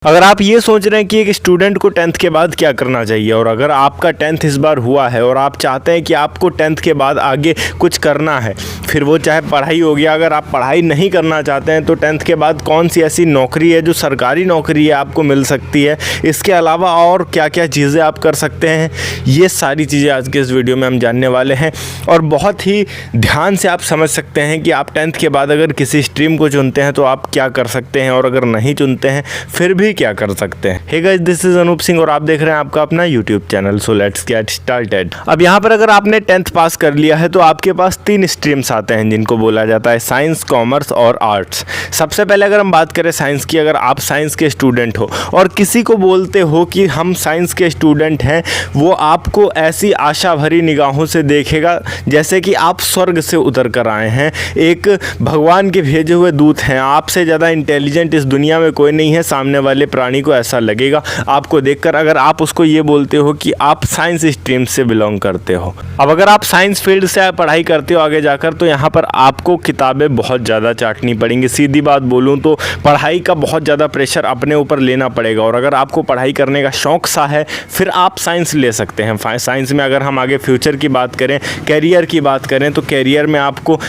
अगर आप ये सोच रहे हैं कि एक स्टूडेंट को 10th के बाद क्या करना चाहिए, और अगर आपका 10th इस बार हुआ है और आप चाहते हैं कि आपको 10th के बाद आगे कुछ करना है, फिर वो चाहे पढ़ाई हो गया, अगर आप पढ़ाई नहीं करना चाहते हैं तो 10th के बाद कौन सी ऐसी नौकरी है जो सरकारी नौकरी है आपको मिल सकती है, इसके अलावा और क्या क्या चीज़ें आप कर सकते हैं, ये सारी चीज़ें आज के इस वीडियो में हम जानने वाले हैं। और बहुत ही ध्यान से आप समझ सकते हैं कि आप 10th के बाद अगर किसी स्ट्रीम को चुनते हैं तो आप क्या कर सकते हैं, और अगर नहीं चुनते हैं फिर भी क्या कर सकते हैं। Hey guys, this is Anoop Singh और आप देख रहे हैं आपका अपना YouTube channel. So let's get started. अब यहाँ पर अगर आपने 10th पास कर लिया है तो आपके पास 3 स्ट्रीम्स आते हैं जिनको बोला जाता है साइंस, कॉमर्स और आर्ट्स। सबसे पहले अगर हम बात करें साइंस की, अगर आप साइंस के स्टूडेंट हो और किसी को बोलते हो कि हम साइंस के स्टूडेंट हैं, वो आपको ऐसी आशा भरी निगाहों से देखेगा जैसे कि आप स्वर्ग से उतर कर आए हैं, एक भगवान के भेजे हुए दूत हैं, आपसे ज़्यादा इंटेलिजेंट इस दुनिया में कोई नहीं है। सामने वाले प्राणी को ऐसा लगेगा आपको देखकर, अगर आप उसको ये बोलते हो कि आप साइंस स्ट्रीम से बिलोंग करते हो। अब अगर आप साइंस फील्ड से पढ़ाई करते हो आगे जाकर, तो यहाँ पर आपको किताबें बहुत ज़्यादा चाटनी पड़ेंगी। सीधी बात बोलूँ तो पढ़ाई का बहुत ज़्यादा प्रेशर अपने ऊपर लेना पड़ेगा, और अगर आपको पढ़ाई करने का शौक सा है फिर आप साइंस ले सकते हैं। साइंस में अगर हम आगे फ्यूचर की बात करें, कैरियर की बात करें, तो कैरियर में आपको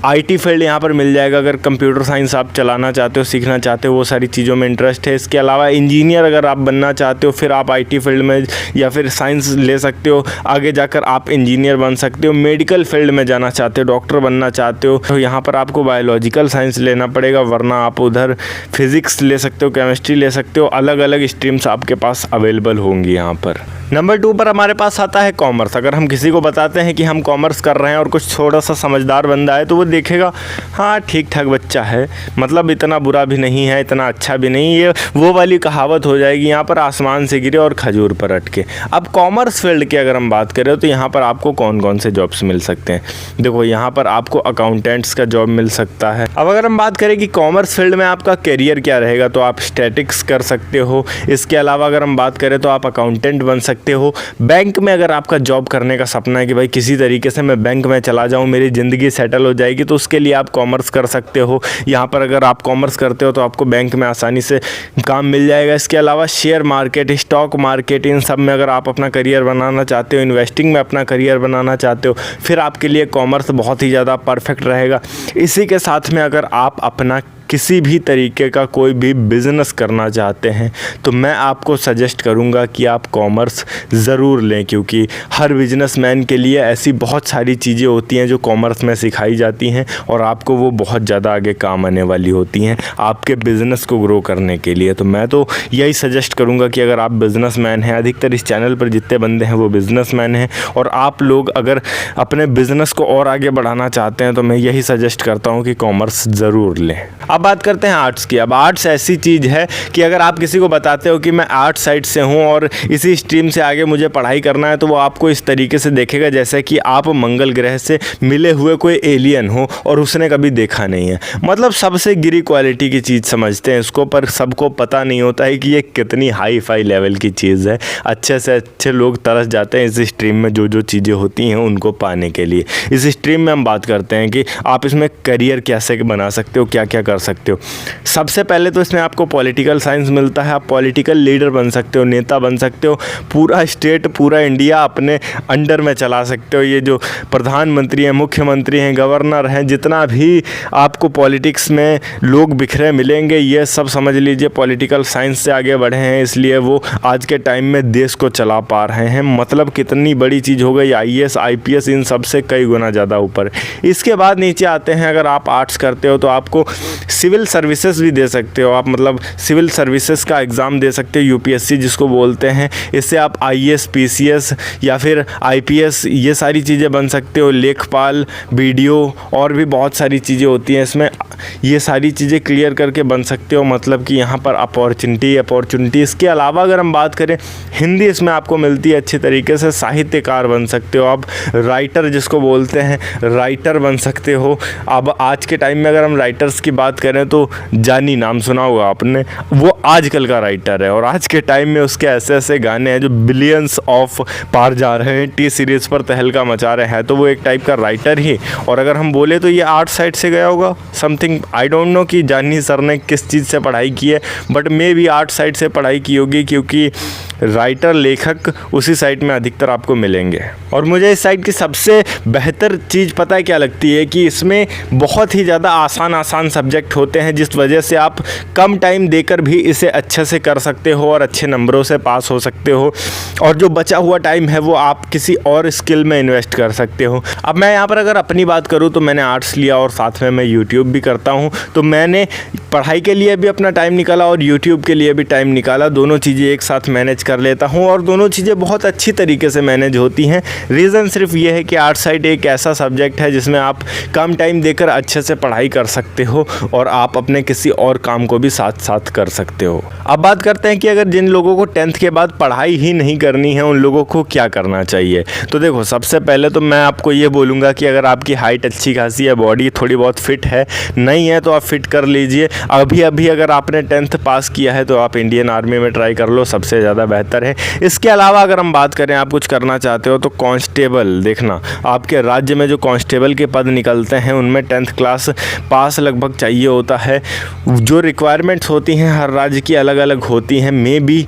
IT फील्ड यहाँ पर मिल जाएगा। अगर कंप्यूटर साइंस आप चलाना चाहते हो, सीखना चाहते हो, वो सारी चीज़ों में इंटरेस्ट है। इसके अलावा इंजीनियर अगर आप बनना चाहते हो फिर आप IT फील्ड में या फिर साइंस ले सकते हो, आगे जाकर आप इंजीनियर बन सकते हो। मेडिकल फील्ड में जाना चाहते हो, डॉक्टर बनना चाहते हो, तो यहाँ पर आपको बायोलॉजिकल साइंस लेना पड़ेगा, वरना आप उधर फिज़िक्स ले सकते हो, केमिस्ट्री ले सकते हो। अलग अलग स्ट्रीम्स आपके पास अवेलेबल होंगी यहाँ पर। नंबर 2 पर हमारे पास आता है कॉमर्स। अगर हम किसी को बताते हैं कि हम कॉमर्स कर रहे हैं और कुछ थोड़ा सा समझदार बंदा है तो वो देखेगा हाँ ठीक ठाक बच्चा है, मतलब इतना बुरा भी नहीं है, इतना अच्छा भी नहीं, ये वो वाली कहावत हो जाएगी यहाँ पर, आसमान से गिरे और खजूर पर अटके। अब कॉमर्स फील्ड की अगर हम बात करें तो यहाँ पर आपको कौन कौन से जॉब्स मिल सकते हैं। देखो, यहाँ पर आपको अकाउंटेंट्स का जॉब मिल सकता है। अब अगर हम बात करें कि कॉमर्स फील्ड में आपका करियर क्या रहेगा, तो आप स्टैटिक्स कर सकते हो। इसके अलावा अगर हम बात करें तो आप अकाउंटेंट बन सकते हो। बैंक में अगर आपका जॉब करने का सपना है कि भाई किसी तरीके से मैं बैंक में चला जाऊं, मेरी ज़िंदगी सेटल हो जाएगी, तो उसके लिए आप कॉमर्स कर सकते हो। यहाँ पर अगर आप कॉमर्स करते हो तो आपको बैंक में आसानी से काम मिल जाएगा। इसके अलावा शेयर मार्केट, स्टॉक मार्केट, इन सब में अगर आप अपना करियर बनाना चाहते हो, इन्वेस्टिंग में अपना करियर बनाना चाहते हो, फिर आपके लिए कॉमर्स बहुत ही ज़्यादा परफेक्ट रहेगा। इसी के साथ में अगर आप अपना किसी भी तरीके का कोई भी बिज़नेस करना चाहते हैं तो मैं आपको सजेस्ट करूंगा कि आप कॉमर्स ज़रूर लें, क्योंकि हर बिजनेसमैन के लिए ऐसी बहुत सारी चीज़ें होती हैं जो कॉमर्स में सिखाई जाती हैं और आपको वो बहुत ज़्यादा आगे काम आने वाली होती हैं आपके बिज़नेस को ग्रो करने के लिए। तो मैं तो यही सजेस्ट करूँगा कि अगर आप बिज़नेसमैन हैं, अधिकतर इस चैनल पर जितने बंदे हैं वो बिज़नेसमैन हैं, और आप लोग अगर अपने बिज़नेस को और आगे बढ़ाना चाहते हैं तो मैं यही सजेस्ट करता हूँ कि कॉमर्स ज़रूर लें। अब बात करते हैं आर्ट्स की। अब आर्ट्स ऐसी चीज़ है कि अगर आप किसी को बताते हो कि मैं आर्ट साइड से हूँ और इसी स्ट्रीम से आगे मुझे पढ़ाई करना है, तो वो आपको इस तरीके से देखेगा जैसे कि आप मंगल ग्रह से मिले हुए कोई एलियन हो और उसने कभी देखा नहीं है। मतलब सबसे गिरी क्वालिटी की चीज़ समझते हैं इसको, पर सबको पता नहीं होता है कि ये कितनी हाई फाई लेवल की चीज़ है। अच्छे से अच्छे लोग तरस जाते हैं इस स्ट्रीम में जो जो चीज़ें होती हैं उनको पाने के लिए। इस स्ट्रीम में हम बात करते हैं कि आप इसमें करियर कैसे बना सकते हो, क्या क्या कर सकते हो। सबसे पहले तो इसमें आपको पॉलिटिकल साइंस मिलता है। आप पॉलिटिकल लीडर बन सकते हो, नेता बन सकते हो, पूरा स्टेट, पूरा इंडिया अपने अंडर में चला सकते हो। ये जो प्रधानमंत्री हैं, मुख्यमंत्री हैं, गवर्नर हैं, जितना भी आपको पॉलिटिक्स में लोग बिखरे मिलेंगे, ये सब समझ लीजिए पॉलिटिकल साइंस से आगे बढ़े हैं, इसलिए वो आज के टाइम में देश को चला पा रहे हैं। मतलब कितनी बड़ी चीज़ हो गई, IAS IPS इन सब से कई गुना ज़्यादा ऊपर। इसके बाद नीचे आते हैं, अगर आप आर्ट्स करते हो तो आपको सिविल सर्विसेज भी दे सकते हो आप, मतलब सिविल सर्विसेज का एग्ज़ाम दे सकते हो, UPSC जिसको बोलते हैं। इससे आप IAS PCS या फिर IPS ये सारी चीज़ें बन सकते हो। लेखपाल, BDO और भी बहुत सारी चीज़ें होती हैं इसमें, ये सारी चीज़ें क्लियर करके बन सकते हो। मतलब कि यहाँ पर अपॉर्चुनिटी। इसके अलावा अगर हम बात करें, हिंदी इसमें आपको मिलती है अच्छी तरीके से, साहित्यकार बन सकते हो आप, राइटर जिसको बोलते हैं, राइटर बन सकते हो। अब आज के टाइम में अगर हम राइटर्स की बात करें तो जानी नाम सुना होगा आपने, वो आजकल का राइटर है और आज के टाइम में उसके ऐसे ऐसे गाने हैं जो बिलियंस ऑफ पार जा रहे हैं, टी सीरीज़ पर तहलका मचा रहे हैं। तो वो एक टाइप का राइटर ही, और अगर हम बोले तो ये आर्ट साइड से गया होगा समथिंग, आई डोंट नो कि जानी सर ने किस चीज़ से पढ़ाई की है, बट मे भी आर्ट साइड से पढ़ाई की होगी, क्योंकि राइटर लेखक उसी साइड में अधिकतर आपको मिलेंगे। और मुझे इस साइड की सबसे बेहतर चीज़ पता है क्या लगती है कि इसमें बहुत ही ज़्यादा आसान सब्जेक्ट होते हैं, जिस वजह से आप कम टाइम देकर भी इसे अच्छे से कर सकते हो और अच्छे नंबरों से पास हो सकते हो, और जो बचा हुआ टाइम है वो आप किसी और स्किल में इन्वेस्ट कर सकते हो। अब मैं यहाँ पर अगर अपनी बात करूँ तो मैंने आर्ट्स लिया और साथ में मैं यूट्यूब भी करता हूँ, तो मैंने पढ़ाई के लिए भी अपना टाइम निकाला और यूट्यूब के लिए भी टाइम निकाला, दोनों चीज़ें एक साथ मैनेज कर लेता हूँ और दोनों चीज़ें बहुत अच्छी तरीके से मैनेज होती हैं। रीज़न सिर्फ ये है कि आर्ट साइड एक ऐसा सब्जेक्ट है जिसमें आप कम टाइम देकर अच्छे से पढ़ाई कर सकते हो और आप अपने किसी और काम को भी साथ साथ कर सकते हो। अब बात करते हैं कि अगर जिन लोगों को 10th के बाद पढ़ाई ही नहीं करनी है उन लोगों को क्या करना चाहिए। तो देखो, सबसे पहले तो मैं आपको ये बोलूँगा कि अगर आपकी हाइट अच्छी खासी है, बॉडी थोड़ी बहुत फिट है, नहीं है तो आप फिट कर लीजिए। अभी अगर आपने 10th पास किया है तो आप इंडियन आर्मी में ट्राई कर लो, सबसे ज़्यादा बेहतर है। इसके अलावा अगर हम बात करें आप कुछ करना चाहते हो तो कांस्टेबल, देखना आपके राज्य में जो कांस्टेबल के पद निकलते हैं उनमें 10th क्लास पास लगभग चाहिए होता है। जो रिक्वायरमेंट्स होती हैं हर राज्य की अलग अलग होती हैं, मे बी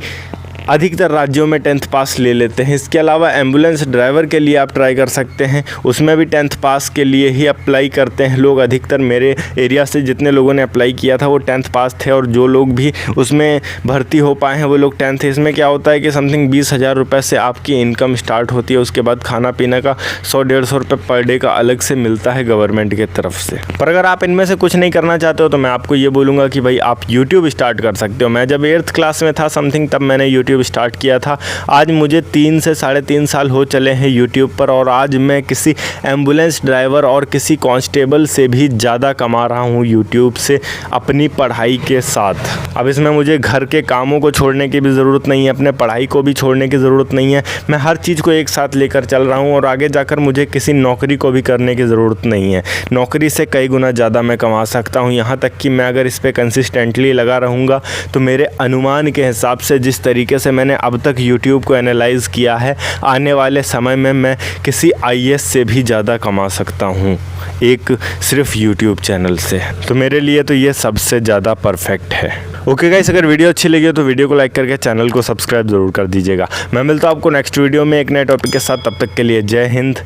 अधिकतर राज्यों में 10th पास ले लेते हैं। इसके अलावा एम्बुलेंस ड्राइवर के लिए आप ट्राई कर सकते हैं, उसमें भी 10th पास के लिए ही अप्लाई करते हैं लोग। अधिकतर मेरे एरिया से जितने लोगों ने अप्लाई किया था वो 10th पास थे, और जो लोग भी उसमें भर्ती हो पाए हैं वो लोग 10th। इसमें क्या होता है कि समथिंग 20,000 रुपये से आपकी इनकम स्टार्ट होती है, उसके बाद खाना पीना का 100-150 रुपये पर डे का अलग से मिलता है गवर्नमेंट की तरफ से। पर अगर आप इनमें से कुछ नहीं करना चाहते हो तो मैं आपको ये बोलूँगा कि भाई आप यूट्यूब स्टार्ट कर सकते हो। मैं जब 8th क्लास में था समथिंग तब मैंने यूट्यूब स्टार्ट किया था। आज मुझे 3 से 3.5 साल हो चले हैं यूट्यूब पर, और आज मैं किसी एम्बुलेंस ड्राइवर और किसी कांस्टेबल से भी ज़्यादा कमा रहा हूँ यूट्यूब से अपनी पढ़ाई के साथ। अब इसमें मुझे घर के कामों को छोड़ने की भी ज़रूरत नहीं है, अपने पढ़ाई को भी छोड़ने की ज़रूरत नहीं है। मैं हर चीज़ को एक साथ लेकर चल रहा हूँ और आगे जाकर मुझे किसी नौकरी को भी करने की ज़रूरत नहीं है। नौकरी से कई गुना ज़्यादा मैं कमा सकता हूँ। यहाँ तक कि मैं अगर इस पर कंसिस्टेंटली लगा रहूँगा तो मेरे अनुमान के हिसाब से जिस तरीके से मैंने अब तक YouTube को एनालाइज़ किया है, आने वाले समय में मैं किसी IAS से भी ज़्यादा कमा सकता हूँ एक सिर्फ YouTube चैनल से। तो मेरे लिए तो ये सबसे ज़्यादा परफेक्ट है। ओके गाइस, अगर वीडियो अच्छी लगी हो तो वीडियो को लाइक करके चैनल को सब्सक्राइब ज़रूर कर दीजिएगा। मैं मिलता हूँ आपको नेक्स्ट वीडियो में एक नए टॉपिक के साथ। तब तक के लिए जय हिंद,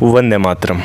वंदे मातरम।